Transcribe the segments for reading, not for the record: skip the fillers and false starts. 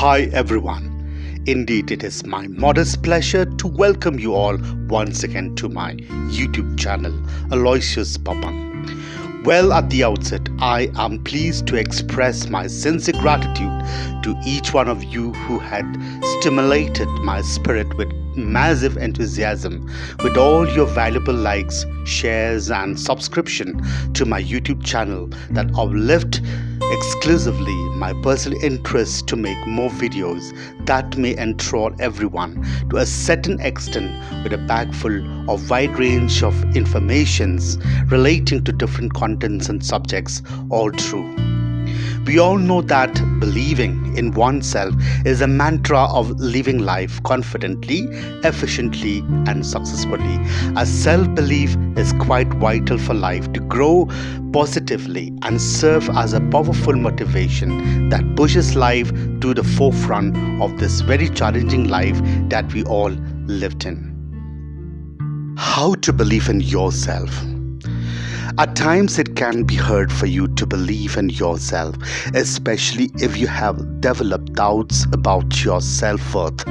Hi everyone. Indeed, it is my modest pleasure to welcome you all once again to my YouTube channel, Aloysius Papang. Well, at the outset, I am pleased to express my sincere gratitude to each one of you who had stimulated my spirit with massive enthusiasm with all your valuable likes, shares, and subscription to my YouTube channel that uplift exclusively my personal interest to make more videos that may enthrall everyone to a certain extent with a bag full of wide range of informations relating to different contents and subjects all true. We all know that believing in oneself is a mantra of living life confidently, efficiently, and successfully. A self-belief is quite vital for life to grow positively and serve as a powerful motivation that pushes life to the forefront of this very challenging life that we all lived in. How to believe in yourself. At times it can be hard for you to believe in yourself, especially if you have developed doubts about your self-worth.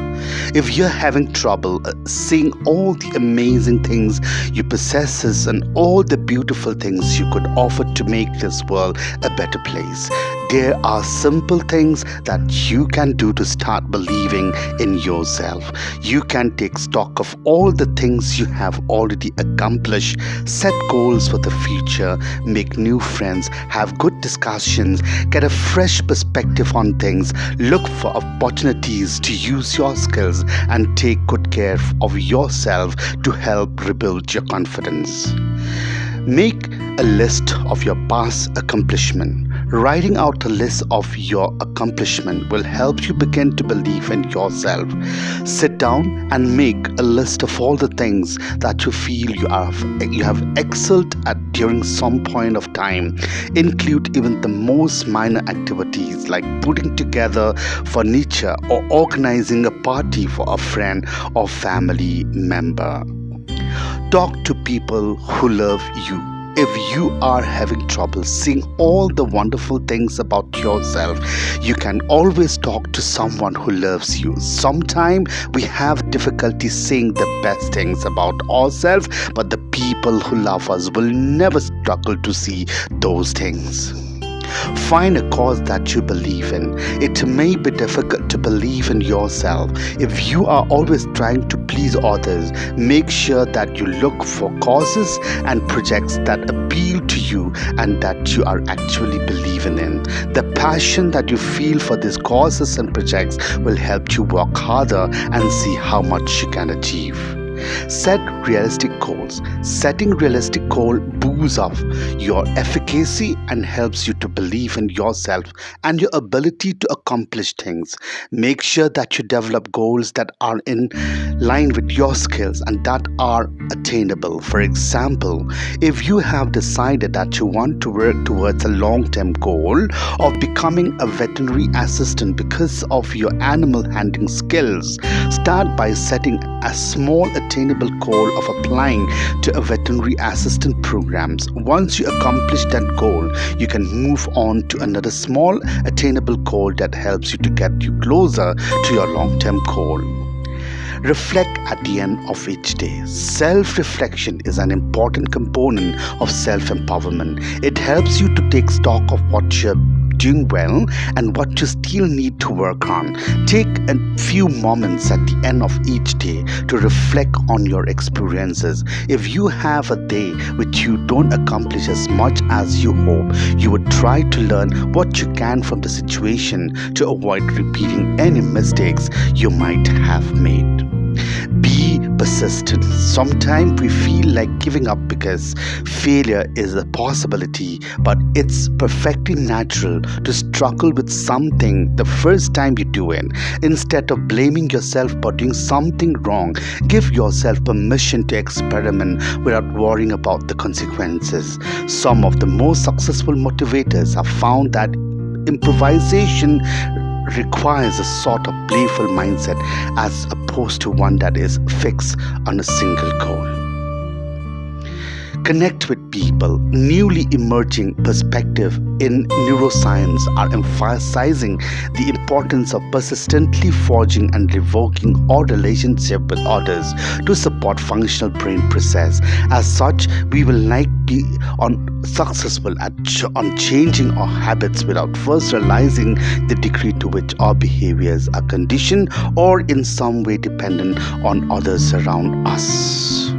If you're having trouble seeing all the amazing things you possess and all the beautiful things you could offer to make this world a better place, there are simple things that you can do to start believing in yourself. You can take stock of all the things you have already accomplished, set goals for the future, make new friends, have good discussions, get a fresh perspective on things, look for opportunities to use your skills, and take good care of yourself to help rebuild your confidence. Make a list of your past accomplishments. Writing out a list of your accomplishments will help you begin to believe in yourself. Sit down and make a list of all the things that you feel you have excelled at during some point of time. Include even the most minor activities like putting together furniture or organizing a party for a friend or family member. Talk to people who love you. If you are having trouble seeing all the wonderful things about yourself, you can always talk to someone who loves you. Sometimes we have difficulty seeing the best things about ourselves, but the people who love us will never struggle to see those things. Find a cause that you believe in. It may be difficult to believe in yourself. If you are always trying to please others, make sure that you look for causes and projects that appeal to you and that you are actually believing in. The passion that you feel for these causes and projects will help you work harder and see how much you can achieve. Set realistic goals. Setting realistic goals boosts up your efficacy and helps you to believe in yourself and your ability to accomplish things. Make sure that you develop goals that are in line with your skills and that are attainable. For example, if you have decided that you want to work towards a long-term goal of becoming a veterinary assistant because of your animal handling skills, start by setting a small attainable goal of applying to a veterinary assistant programs. Once you accomplish that goal, you can move on to another small attainable goal that helps you to get you closer to your long-term goal. Reflect at the end of each day. Self-reflection is an important component of self-empowerment. It helps you to take stock of what you're doing well and what you still need to work on. Take a few moments at the end of each day to reflect on your experiences. If you have a day which you don't accomplish as much as you hope, you would try to learn what you can from the situation to avoid repeating any mistakes you might have made. Be persistent. Sometimes we feel like giving up because failure is a possibility, but it's perfectly natural to struggle with something the first time you do it. Instead of blaming yourself for doing something wrong, give yourself permission to experiment without worrying about the consequences. Some of the most successful motivators have found that improvisation requires a sort of playful mindset as opposed to one that is fixed on a single goal. connect with people. Newly emerging perspective in neuroscience are emphasizing the importance of persistently forging and revoking our relationship with others to support functional brain process. As such, we will not be successful on changing our habits without first realizing the degree to which our behaviors are conditioned or in some way dependent on others around us.